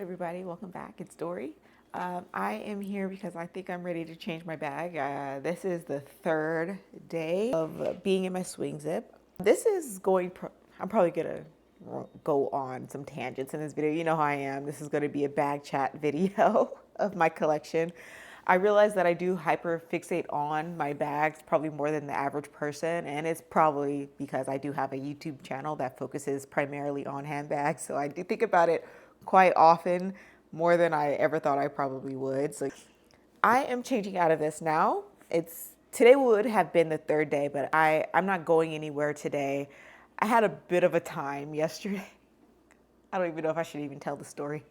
everybody, welcome back. It's Dory. I am here because I think I'm ready to change my bag. This is the third day of being in my swing zip. This is I'm probably gonna go on some tangents in this video. You know how I am. This is gonna be a bag chat video of my collection. I realize that I do hyper fixate on my bags probably more than the average person, and it's probably because I do have a YouTube channel that focuses primarily on handbags, so I do think about it quite often, more than I ever thought I probably would. So I am changing out of this now. Today would have been the third day, but I'm not going anywhere today. I had a bit of a time yesterday. I don't even know if I should even tell the story.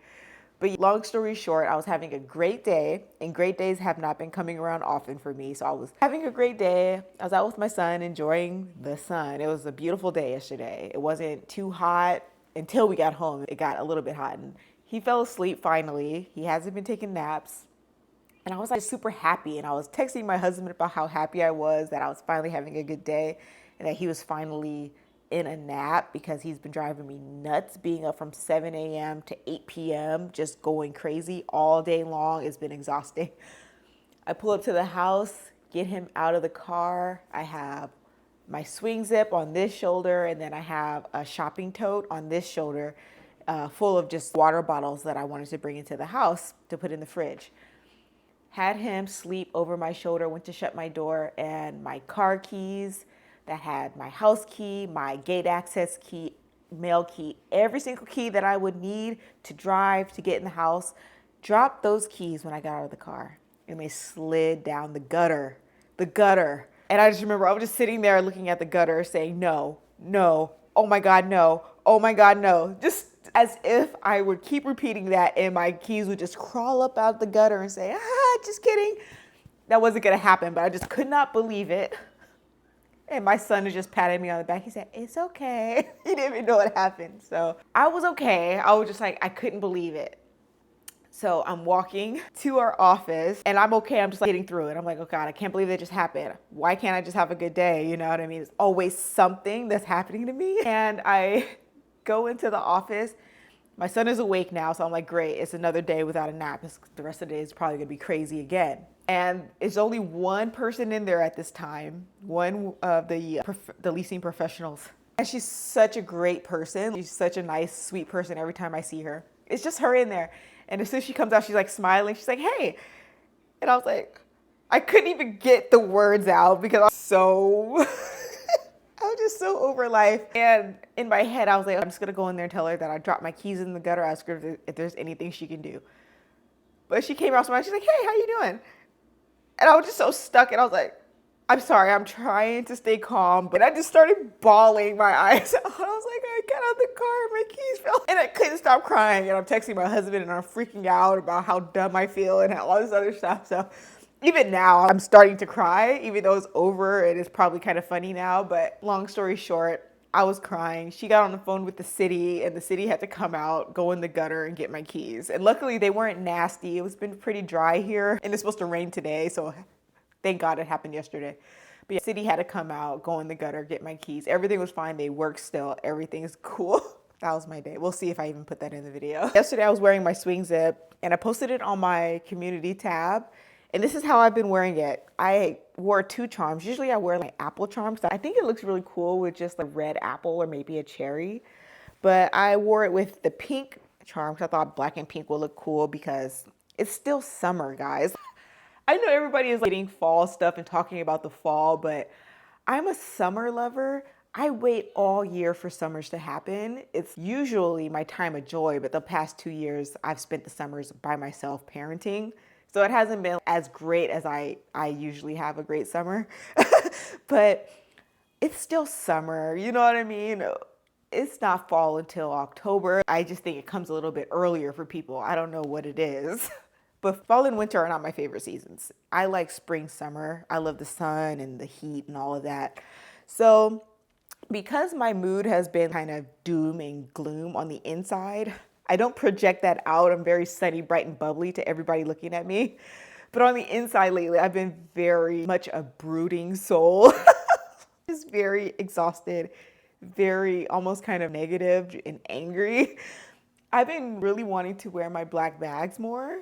But long story short, I was having a great day, and great days have not been coming around often for me. So I was having a great day. I was out with my son, enjoying the sun. It was a beautiful day yesterday. It wasn't too hot until we got home. It got a little bit hot, and he fell asleep finally. He hasn't been taking naps. And I was like super happy, and I was texting my husband about how happy I was that I was finally having a good day and that he was finally in a nap, because he's been driving me nuts being up from 7 a.m. to 8 p.m. just going crazy all day long. It's been exhausting. I pull up to the house, get him out of the car. I have my swing zip on this shoulder, and then I have a shopping tote on this shoulder full of just water bottles that I wanted to bring into the house to put in the fridge. Had him sleep over my shoulder, went to shut my door, and my car keys that had my house key, my gate access key, mail key, every single key that I would need to drive to get in the house, dropped those keys when I got out of the car, and they slid down the gutter. And I just remember I was just sitting there looking at the gutter saying, no, oh my God, no, oh my God, no. Just as if I would keep repeating that and my keys would just crawl up out the gutter and say, just kidding. That wasn't gonna happen, but I just could not believe it. And my son is just patting me on the back. He said, it's okay. He didn't even know what happened. So I was okay. I was just like, I couldn't believe it. So I'm walking to our office and I'm okay. I'm just like getting through it. I'm like, oh God, I can't believe that just happened. Why can't I just have a good day? You know what I mean? It's always something that's happening to me. And I go into the office. My son is awake now. So I'm like, great. It's another day without a nap. The rest of the day is probably going to be crazy again. And it's only one person in there at this time, one of the leasing professionals. And she's such a great person. She's such a nice, sweet person every time I see her. It's just her in there. And as soon as she comes out, she's like smiling. She's like, hey. And I was like, I couldn't even get the words out because I was just so over life. And in my head, I was like, I'm just going to go in there and tell her that I dropped my keys in the gutter. Ask her if there's anything she can do. But she came out smiling. She's like, hey, how you doing? And I was just so stuck, and I was like, I'm sorry, I'm trying to stay calm. But I just started bawling my eyes out. I was like, I got out of the car and my keys fell. And I couldn't stop crying. And I'm texting my husband and I'm freaking out about how dumb I feel and all this other stuff. So even now, I'm starting to cry, even though it's over and it's probably kind of funny now. But long story short, I was crying. She got on the phone with the city, and the city had to come out, go in the gutter, and get my keys. And luckily, they weren't nasty. It was been pretty dry here, and it's supposed to rain today, so thank God it happened yesterday. But yeah, the city had to come out, go in the gutter, get my keys. Everything was fine. They work still. Everything's cool. That was my day. We'll see if I even put that in the video. Yesterday, I was wearing my swing zip, and I posted it on my community tab. And this is how I've been wearing it. I wore two charms. Usually I wear like apple charms. I think it looks really cool with just a red apple or maybe a cherry. But I wore it with the pink charm because I thought black and pink would look cool because it's still summer, guys. I know everybody is like getting fall stuff and talking about the fall, but I'm a summer lover. I wait all year for summers to happen. It's usually my time of joy, but the past 2 years I've spent the summers by myself parenting. So it hasn't been as great as I usually have a great summer, but it's still summer. You know what I mean? It's not fall until October. I just think it comes a little bit earlier for people. I don't know what it is, but fall and winter are not my favorite seasons. I like spring, summer. I love the sun and the heat and all of that. So because my mood has been kind of doom and gloom on the inside, I don't project that out. I'm very sunny, bright, and bubbly to everybody looking at me. But on the inside lately, I've been very much a brooding soul. Just very exhausted, very almost kind of negative and angry. I've been really wanting to wear my black bags more.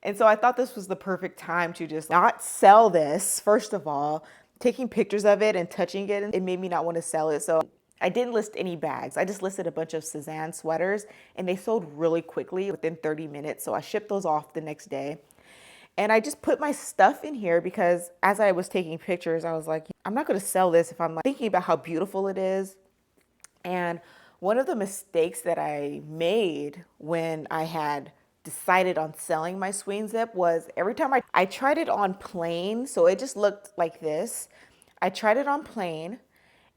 And so I thought this was the perfect time to just not sell this, first of all. Taking pictures of it and touching it, it made me not want to sell it. So I didn't list any bags. I just listed a bunch of Cezanne sweaters and they sold really quickly within 30 minutes. So I shipped those off the next day. And I just put my stuff in here because as I was taking pictures, I was like, I'm not going to sell this if I'm like thinking about how beautiful it is. And one of the mistakes that I made when I had decided on selling my swing zip was every time I tried it on plain, so it just looked like this. I tried it on plain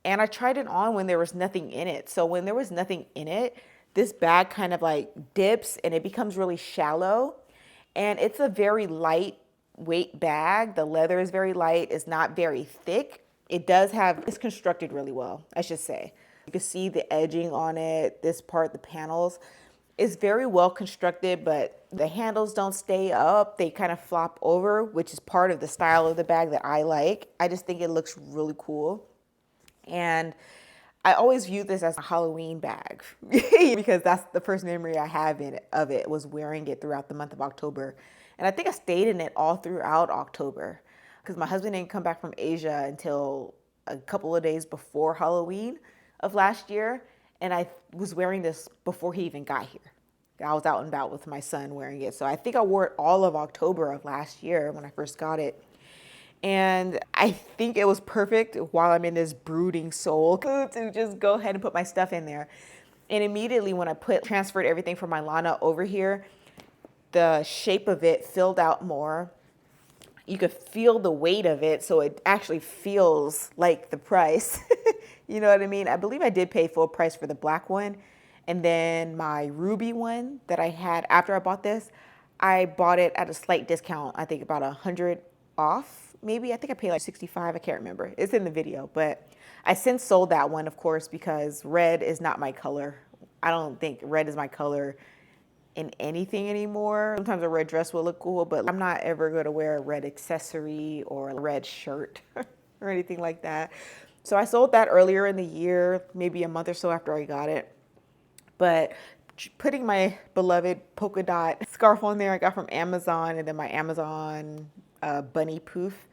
and I tried it on when there was nothing in it. So when there was nothing in it, this bag kind of like dips and it becomes really shallow. And it's a very lightweight bag. The leather is very light. It's not very thick. It's constructed really well, I should say. You can see the edging on it, this part, the panels. It's very well constructed, but the handles don't stay up. They kind of flop over, which is part of the style of the bag that I like. I just think it looks really cool. And I always view this as a Halloween bag because that's the first memory I have of it was wearing it throughout the month of October. And I think I stayed in it all throughout October because my husband didn't come back from Asia until a couple of days before Halloween of last year. And I was wearing this before he even got here. I was out and about with my son wearing it. So I think I wore it all of October of last year when I first got it. And I think it was perfect while I'm in this brooding soul to just go ahead and put my stuff in there. And immediately when I transferred everything from my Lana over here, the shape of it filled out more. You could feel the weight of it, so it actually feels like the price. You know what I mean? I believe I did pay full price for the black one. And then my ruby one that I had after I bought this, I bought it at a slight discount. I think about 100 off, maybe. I think I paid like 65. I can't remember. It's in the video. But I since sold that one, of course, because red is not my color. I don't think red is my color in anything anymore. Sometimes a red dress will look cool, but I'm not ever going to wear a red accessory or a red shirt or anything like that. So I sold that earlier in the year, maybe a month or so after I got it. But putting my beloved polka dot scarf on there I got from Amazon, and then my Amazon bunny poof,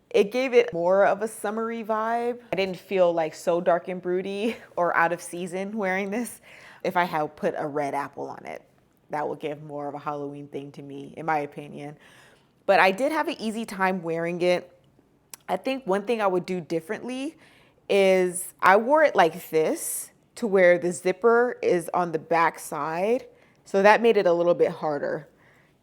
it gave it more of a summery vibe. I didn't feel like so dark and broody or out of season wearing this. If I had put a red apple on it, that would give more of a Halloween thing to me, in my opinion. But I did have an easy time wearing it. I think one thing I would do differently is I wore it like this to where the zipper is on the back side. So that made it a little bit harder.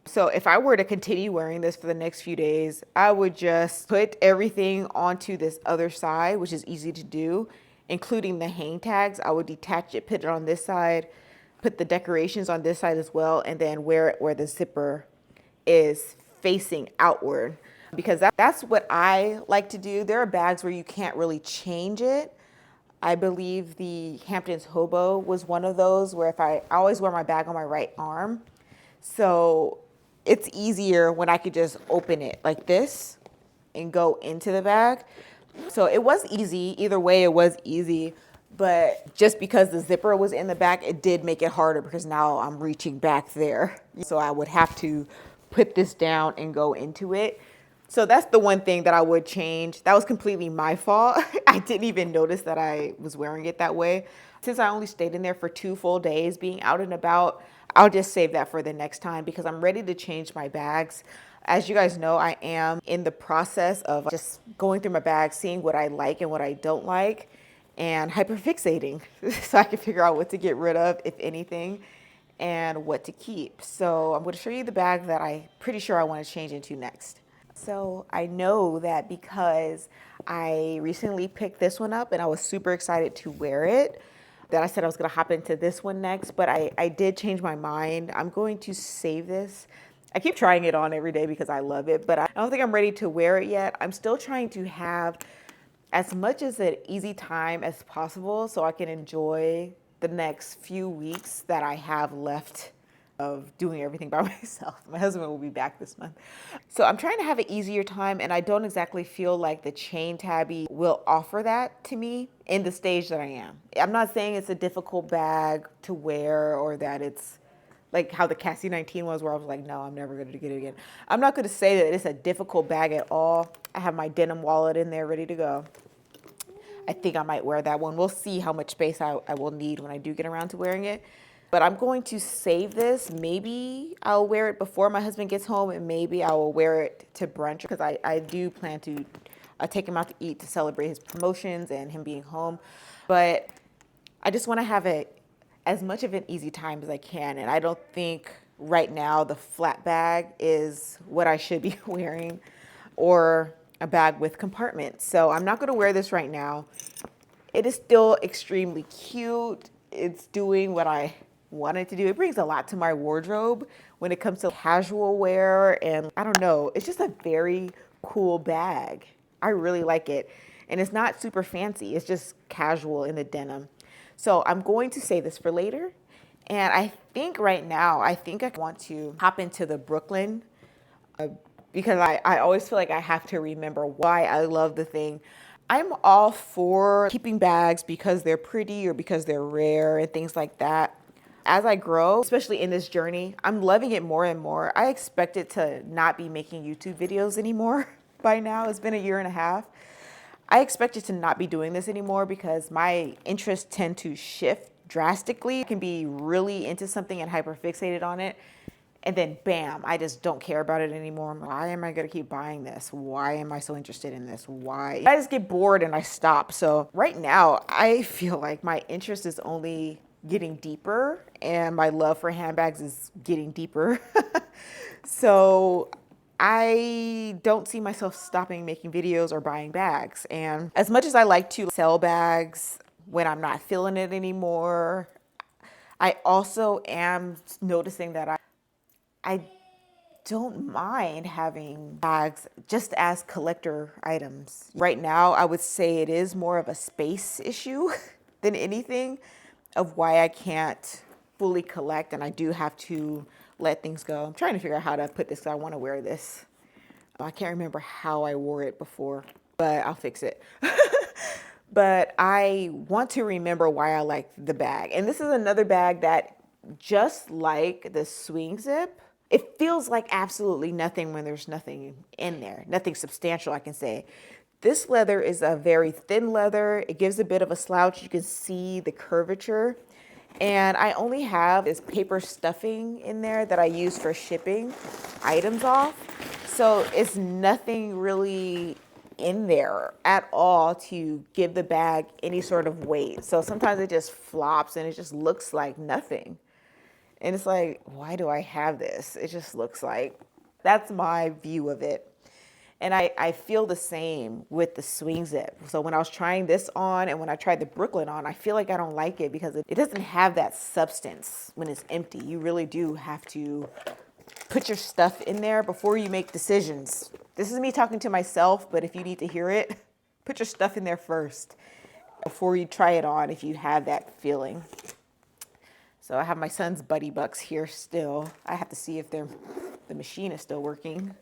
So if I were to continue wearing this for the next few days, I would just put everything onto this other side, which is easy to do, including the hang tags. I would detach it, put it on this side, put the decorations on this side as well, and then wear it where the zipper is facing outward. Because that's what I like to do. There are bags where you can't really change it. I believe the Hamptons Hobo was one of those where I always wear my bag on my right arm. So it's easier when I could just open it like this and go into the bag. So it was easy. Either way, it was easy. But just because the zipper was in the back, it did make it harder because now I'm reaching back there. So I would have to put this down and go into it. So that's the one thing that I would change. That was completely my fault. I didn't even notice that I was wearing it that way. Since I only stayed in there for 2 full days being out and about, I'll just save that for the next time because I'm ready to change my bags. As you guys know, I am in the process of just going through my bag, seeing what I like and what I don't like, and hyperfixating so I can figure out what to get rid of, if anything, and what to keep. So I'm going to show you the bag that I'm pretty sure I want to change into next. So I know that because I recently picked this one up and I was super excited to wear it, that I said I was going to hop into this one next, but I did change my mind. I'm going to save this. I keep trying it on every day because I love it, but I don't think I'm ready to wear it yet. I'm still trying to have as much as an easy time as possible so I can enjoy the next few weeks that I have left of doing everything by myself. My husband will be back this month. So I'm trying to have an easier time, and I don't exactly feel like the chain tabby will offer that to me in the stage that I am. I'm not saying it's a difficult bag to wear or that it's like how the Cassie 19 was, where I was like, no, I'm never going to get it again. I'm not going to say that it's a difficult bag at all. I have my denim wallet in there ready to go. I think I might wear that one. We'll see how much space I will need when I do get around to wearing it. But I'm going to save this. Maybe I'll wear it before my husband gets home, and maybe I will wear it to brunch because I do plan to take him out to eat to celebrate his promotions and him being home. But I just want to have it as much of an easy time as I can. And I don't think right now the flat bag is what I should be wearing, or a bag with compartments. So I'm not going to wear this right now. It is still extremely cute. It's doing what I wanted to do. It brings a lot to my wardrobe when it comes to casual wear. And I don't know, it's just a very cool bag. I really like it. And it's not super fancy. It's just casual in the denim. So I'm going to save this for later. And I think right now, I want to hop into the Brooklyn because I always feel like I have to remember why I love the thing. I'm all for keeping bags because they're pretty or because they're rare and things like that. As I grow, especially in this journey, I'm loving it more and more. I expected to not be making YouTube videos anymore by now. It's been a year and a half. I expected to not be doing this anymore because my interests tend to shift drastically. I can be really into something and hyperfixated on it. And then bam, I just don't care about it anymore. Why am I gonna keep buying this? Why am I so interested in this? Why? I just get bored and I stop. So right now, I feel like my interest is only getting deeper and my love for handbags is getting deeper. So I don't see myself stopping making videos or buying bags. And as much as I like to sell bags when I'm not feeling it anymore, I also am noticing that I don't mind having bags just as collector items. Right now, I would say it is more of a space issue than anything of why I can't fully collect, and I do have to let things go. I'm trying to figure out how to put this because I want to wear this. I can't remember how I wore it before, but I'll fix it. But I want to remember why I like the bag. And this is another bag that, just like the swing zip, it feels like absolutely nothing when there's nothing in there, nothing substantial, I can say. This leather is a very thin leather. It gives a bit of a slouch. You can see the curvature. And I only have this paper stuffing in there that I use for shipping items off. So it's nothing really in there at all to give the bag any sort of weight. So sometimes it just flops and it just looks like nothing. And it's like, why do I have this? It just looks like, that's my view of it. And I feel the same with the swing zip. So when I was trying this on and when I tried the Brooklyn on, I feel like I don't like it because it doesn't have that substance when it's empty. You really do have to put your stuff in there before you make decisions. This is me talking to myself, but if you need to hear it, put your stuff in there first before you try it on if you have that feeling. So I have my son's Buddy Bucks here still. I have to see if the machine is still working.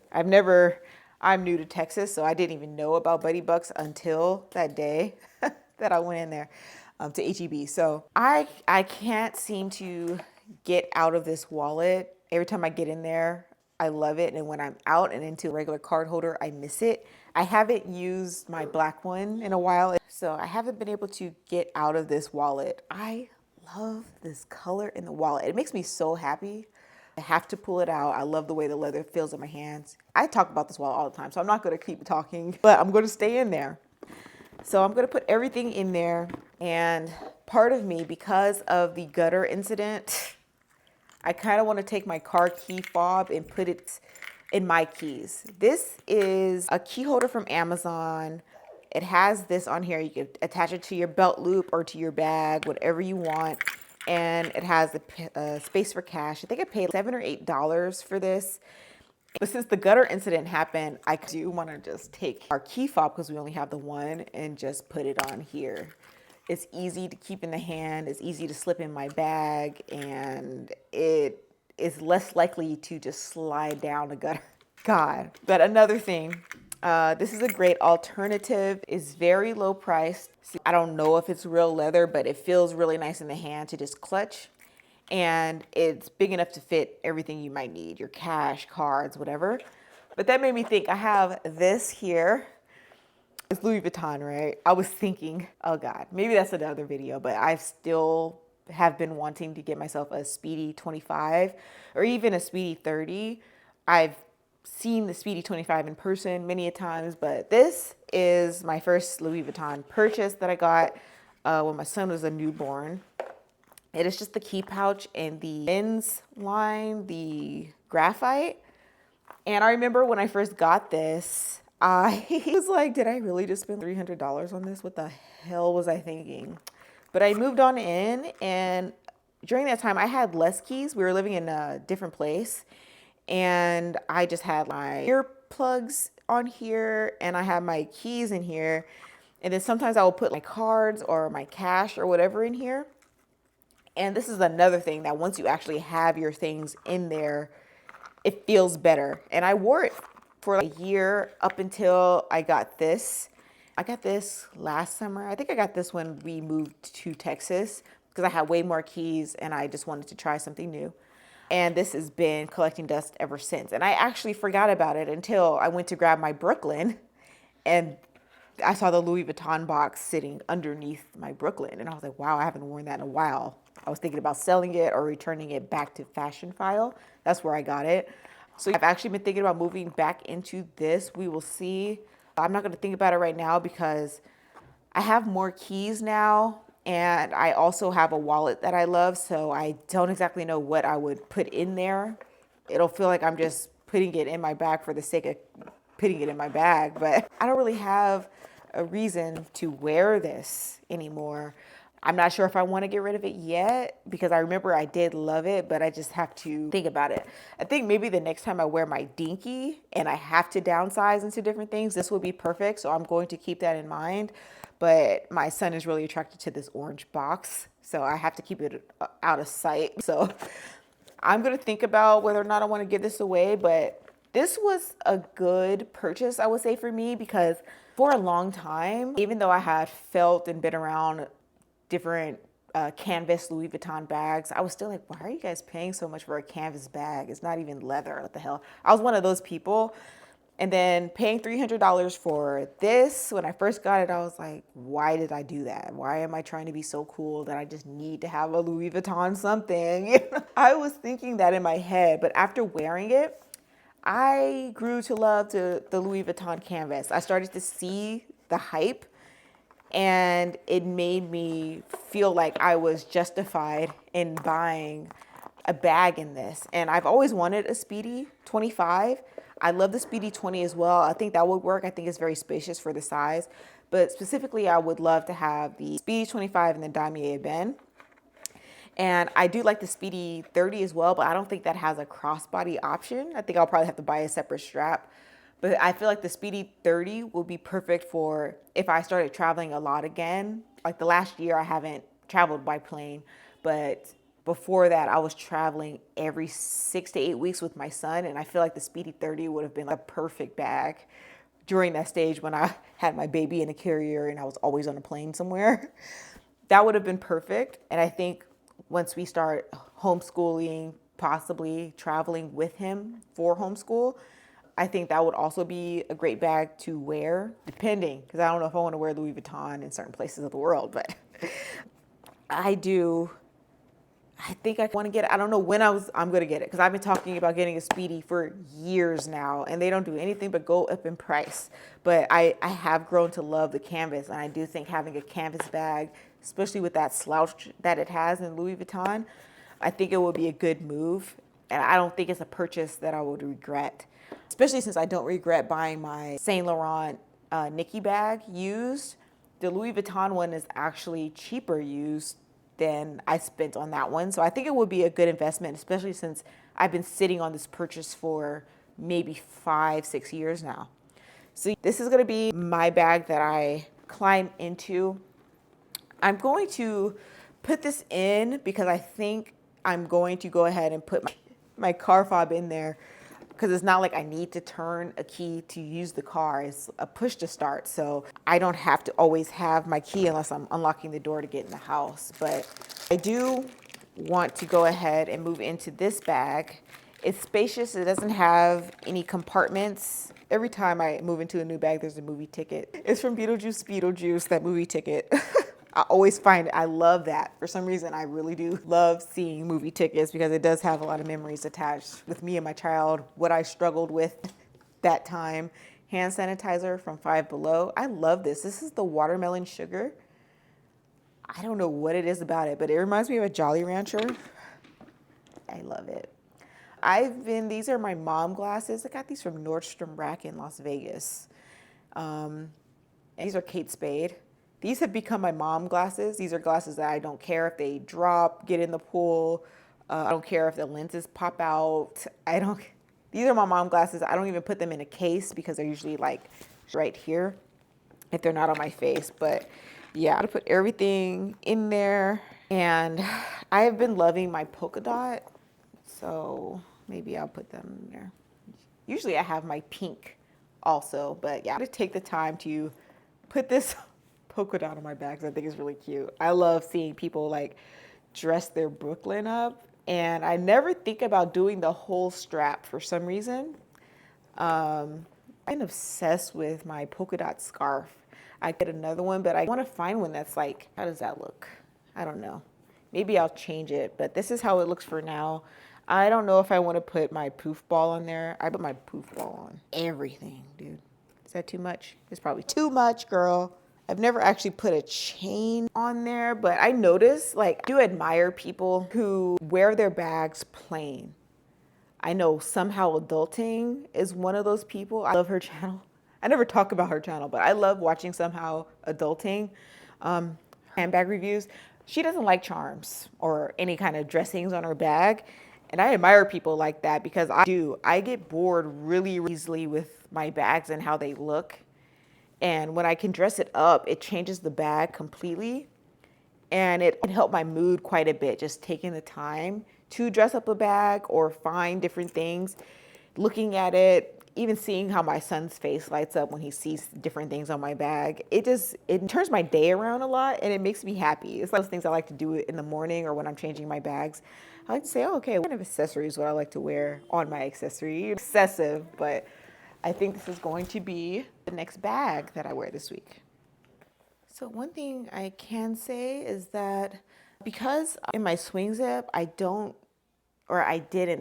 I'm new to Texas, so I didn't even know about Buddy Bucks until that day that I went in there to HEB. So I can't seem to get out of this wallet. Every time I get in there, I love it. And when I'm out and into a regular card holder, I miss it. I haven't used my black one in a while, so I haven't been able to get out of this wallet. I love this color in the wallet. It makes me so happy. I have to pull it out. I love the way the leather feels in my hands. I talk about this wallet all the time, so I'm not going to keep talking, but I'm going to stay in there. So I'm going to put everything in there. And part of me, because of the gutter incident, I kind of want to take my car key fob and put it in my keys. This is a key holder from Amazon. It has this on here. You can attach it to your belt loop or to your bag, whatever you want. And it has the space for cash. I think I paid $7 or $8 for this. But since the gutter incident happened, I do want to just take our key fob, because we only have the one, and just put it on here. It's easy to keep in the hand. It's easy to slip in my bag. And it is less likely to just slide down the gutter. God. But another thing, this is a great alternative. It's very low priced. See, I don't know if it's real leather, but it feels really nice in the hand to just clutch. And it's big enough to fit everything you might need, your cash, cards, whatever. But that made me think, I have this here. It's Louis Vuitton, right? I was thinking, oh God, maybe that's another video, but I still have been wanting to get myself a Speedy 25 or even a Speedy 30. I've seen the Speedy 25 in person many a times, but this is my first Louis Vuitton purchase that I got when my son was a newborn. It is just the key pouch in the men's line, the graphite. And I remember when I first got this, I was like, did I really just spend $300 on this? What the hell was I thinking? But I moved on in, and during that time I had less keys. We were living in a different place, and I just had my earplugs on here, and I had my keys in here. And then sometimes I will put my cards or my cash or whatever in here. And this is another thing, that once you actually have your things in there, it feels better. And I wore it for like a year up until I got this. I got this last summer. I think I got this when we moved to Texas because I had way more keys and I just wanted to try something new. And this has been collecting dust ever since. And I actually forgot about it until I went to grab my Brooklyn, and I saw the Louis Vuitton box sitting underneath my Brooklyn. And I was like, wow, I haven't worn that in a while. I was thinking about selling it or returning it back to Fashion File. That's where I got it. So I've actually been thinking about moving back into this. We will see. I'm not going to think about it right now because I have more keys now, and I also have a wallet that I love. So I don't exactly know what I would put in there. It'll feel like I'm just putting it in my bag for the sake of putting it in my bag, but I don't really have a reason to wear this anymore. I'm not sure if I want to get rid of it yet because I remember I did love it, but I just have to think about it. I think maybe the next time I wear my dinky and I have to downsize into different things, this would be perfect. So I'm going to keep that in mind. But my son is really attracted to this orange box, so I have to keep it out of sight. So I'm going to think about whether or not I want to give this away, but this was a good purchase, I would say, for me, because for a long time, even though I had felt and been around different canvas Louis Vuitton bags, I was still like, why are you guys paying so much for a canvas bag? It's not even leather. What the hell? I was one of those people. And then paying $300 for this, when I first got it, I was like, why did I do that? Why am I trying to be so cool that I just need to have a Louis Vuitton something? I was thinking that in my head, but after wearing it, I grew to love the Louis Vuitton canvas. I started to see the hype, and it made me feel like I was justified in buying a bag in this. And I've always wanted a Speedy 25. I love the Speedy 20 as well. I think that would work. I think it's very spacious for the size. But specifically, I would love to have the Speedy 25 and the Damier Ebene. And I do like the Speedy 30 as well, but I don't think that has a crossbody option. I think I'll probably have to buy a separate strap. But I feel like the Speedy 30 will be perfect for if I started traveling a lot again. Like the last year, I haven't traveled by plane, but before that, I was traveling every 6 to 8 weeks with my son, and I feel like the Speedy 30 would have been a perfect bag during that stage when I had my baby in a carrier and I was always on a plane somewhere. That would have been perfect. And I think once we start homeschooling, possibly traveling with him for homeschool, I think that would also be a great bag to wear, depending, because I don't know if I want to wear Louis Vuitton in certain places of the world, but I do. I think I want to get it. I don't know when I'm going to get it, because I've been talking about getting a Speedy for years now, and they don't do anything but go up in price. But I have grown to love the canvas, and I do think having a canvas bag, especially with that slouch that it has in Louis Vuitton, I think it would be a good move, and I don't think it's a purchase that I would regret, especially since I don't regret buying my Saint Laurent Nikki bag used. The Louis Vuitton one is actually cheaper used than I spent on that one. So I think it would be a good investment, especially since I've been sitting on this purchase for maybe 5-6 years now. So this is going to be my bag that I climb into. I'm going to put this in because I think I'm going to go ahead and put my car fob in there because it's not like I need to turn a key to use the car. It's a push to start. So I don't have to always have my key unless I'm unlocking the door to get in the house. But I do want to go ahead and move into this bag. It's spacious. It doesn't have any compartments. Every time I move into a new bag, there's a movie ticket. It's from Beetlejuice, that movie ticket. I always find it. I love that. For some reason, I really do love seeing movie tickets because it does have a lot of memories attached with me and my child, what I struggled with that time. Hand sanitizer from Five Below. I love this. This is the watermelon sugar. I don't know what it is about it, but it reminds me of a Jolly Rancher. I love it. These are my mom glasses. I got these from Nordstrom Rack in Las Vegas. These are Kate Spade. These have become my mom glasses. These are glasses that I don't care if they drop, get in the pool. I don't care if the lenses pop out. These are my mom glasses. I don't even put them in a case because they're usually like right here if they're not on my face. But yeah, I'm gonna put everything in there. And I have been loving my polka dot. So maybe I'll put them in there. Usually I have my pink also, but yeah, I'm gonna take the time to put this polka dot on my bag because I think it's really cute. I love seeing people like dress their Brooklyn up, and I never think about doing the whole strap for some reason. I'm obsessed with my polka dot scarf. I get another one, but I want to find one that's like, how does that look? I don't know. Maybe I'll change it, but this is how it looks for now. I don't know if I want to put my poof ball on there. I put my poof ball on everything, dude. Is that too much? It's probably too much, girl. I've never actually put a chain on there, but I notice, like, I do admire people who wear their bags plain. I know Somehow Adulting is one of those people. I love her channel. I never talk about her channel, but I love watching Somehow Adulting handbag reviews. She doesn't like charms or any kind of dressings on her bag. And I admire people like that because I get bored really easily with my bags and how they look. And when I can dress it up, it changes the bag completely. And it can help my mood quite a bit, just taking the time to dress up a bag or find different things, looking at it, even seeing how my son's face lights up when he sees different things on my bag. It turns my day around a lot and it makes me happy. It's those things I like to do in the morning or when I'm changing my bags. I like to say, oh, okay, what kind of accessories would I like to wear on my accessory? Excessive, but I think this is going to be the next bag that I wear this week. So one thing I can say is that because in my swing zip, I didn't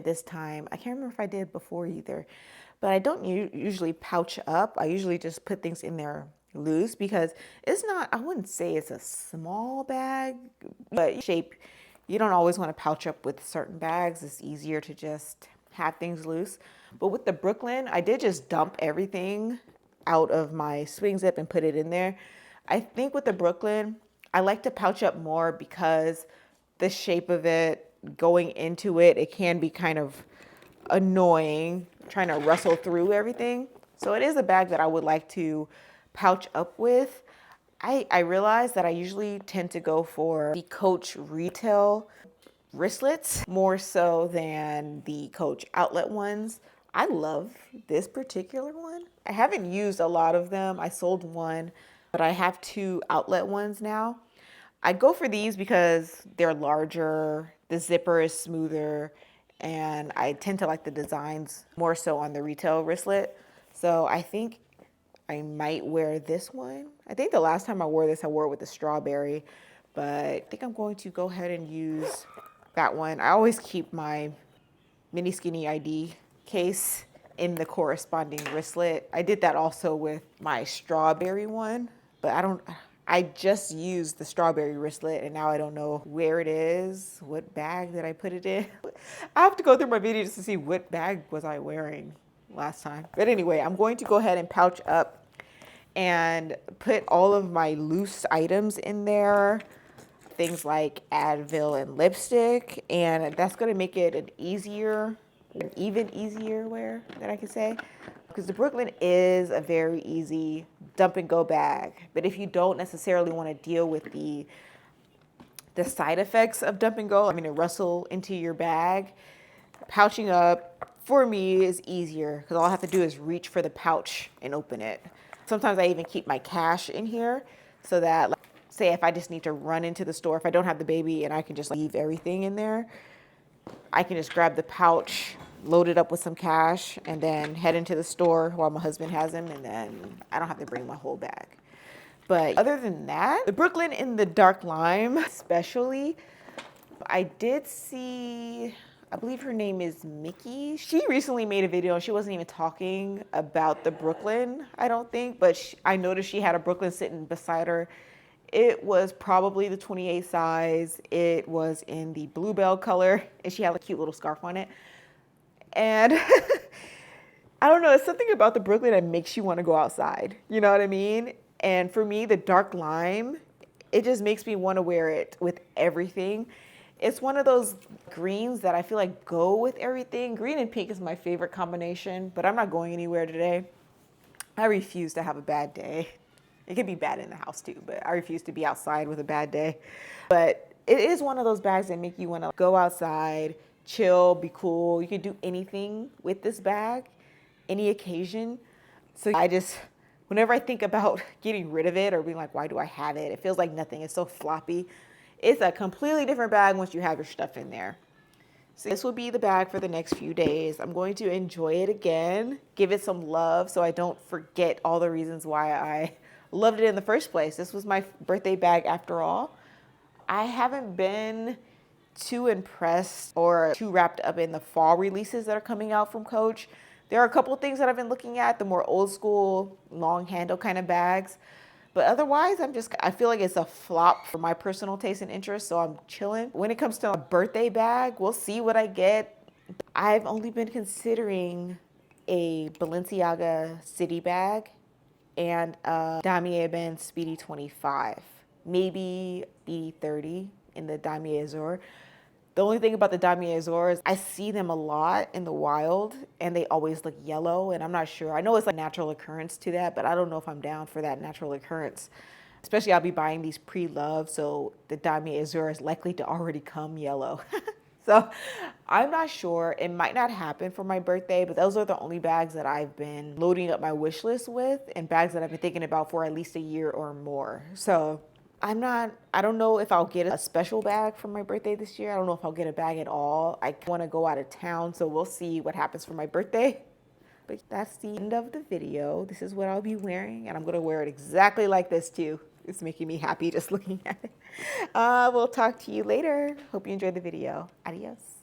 this time. I can't remember if I did before either, but I don't usually pouch up. I usually just put things in there loose because I wouldn't say it's a small bag, but shape, you don't always want to pouch up with certain bags. It's easier to just have things loose. But with the Brooklyn, I did just dump everything out of my swing zip and put it in there. I think with the Brooklyn, I like to pouch up more because the shape of it, going into it, it can be kind of annoying trying to rustle through everything. So it is a bag that I would like to pouch up with. I realize that I usually tend to go for the Coach retail wristlets more so than the Coach outlet ones. I love this particular one. I haven't used a lot of them. I sold one, but I have 2 outlet ones now. I go for these because they're larger, the zipper is smoother, and I tend to like the designs more so on the retail wristlet. So I think I might wear this one. I think the last time I wore this, I wore it with the strawberry, but I think I'm going to go ahead and use that one. I always keep my mini skinny ID case in the corresponding wristlet. I did that also with my strawberry one, but I just used the strawberry wristlet and now I don't know where it is. What bag did I put it in? I have to go through my video just to see what bag was I wearing last time. But anyway, I'm going to go ahead and pouch up and put all of my loose items in there. Things like Advil and lipstick, and that's going to make it an even easier wear that I can say, because the Brooklyn is a very easy dump and go bag. But if you don't necessarily want to deal with the side effects of dump and go, to rustle into your bag, pouching up for me is easier because all I have to do is reach for the pouch and open it. Sometimes I even keep my cash in here so that, like, say if I just need to run into the store, if I don't have the baby and I can just leave everything in there, I can just grab the pouch, load it up with some cash, and then head into the store while my husband has him, and then I don't have to bring my whole bag. But other than that, the Brooklyn in the dark lime especially, I did see, I believe her name is Mickey. She recently made a video and she wasn't even talking about the Brooklyn, I don't think, but I noticed she had a Brooklyn sitting beside her. It was probably the 28 size. It was in the bluebell color and she had a cute little scarf on it. And I don't know, it's something about the Brooklyn that makes you want to go outside. You know what I mean? And for me, the dark lime, it just makes me want to wear it with everything. It's one of those greens that I feel like go with everything. Green and pink is my favorite combination, but I'm not going anywhere today. I refuse to have a bad day. It can be bad in the house too, but I refuse to be outside with a bad day. But it is one of those bags that make you want to go outside, chill, be cool. You can do anything with this bag, any occasion. So whenever I think about getting rid of it or being like, why do I have it? It feels like nothing. It's so floppy. It's a completely different bag once you have your stuff in there. So this will be the bag for the next few days. I'm going to enjoy it again, give it some love so I don't forget all the reasons why I loved it in the first place. This was my birthday bag after all. I haven't been too impressed or too wrapped up in the fall releases that are coming out from Coach. There are a couple of things that I've been looking at, the more old school, long handle kind of bags. But otherwise, I feel like it's a flop for my personal taste and interest, so I'm chilling. When it comes to a birthday bag, we'll see what I get. I've only been considering a Balenciaga City bag and a Damier Ben Speedy 25, maybe Speedy 30 in the Damier Azur. The only thing about the Damier Azur is I see them a lot in the wild and they always look yellow and I'm not sure. I know it's a natural occurrence to that, but I don't know if I'm down for that natural occurrence. Especially I'll be buying these pre-loved, so the Damier Azur is likely to already come yellow. So I'm not sure. It might not happen for my birthday, but those are the only bags that I've been loading up my wish list with and bags that I've been thinking about for at least a year or more. So I don't know if I'll get a special bag for my birthday this year. I don't know if I'll get a bag at all. I want to go out of town, so we'll see what happens for my birthday. But that's the end of the video. This is what I'll be wearing, and I'm going to wear it exactly like this too. It's making me happy just looking at it. We'll talk to you later. Hope you enjoyed the video. Adios.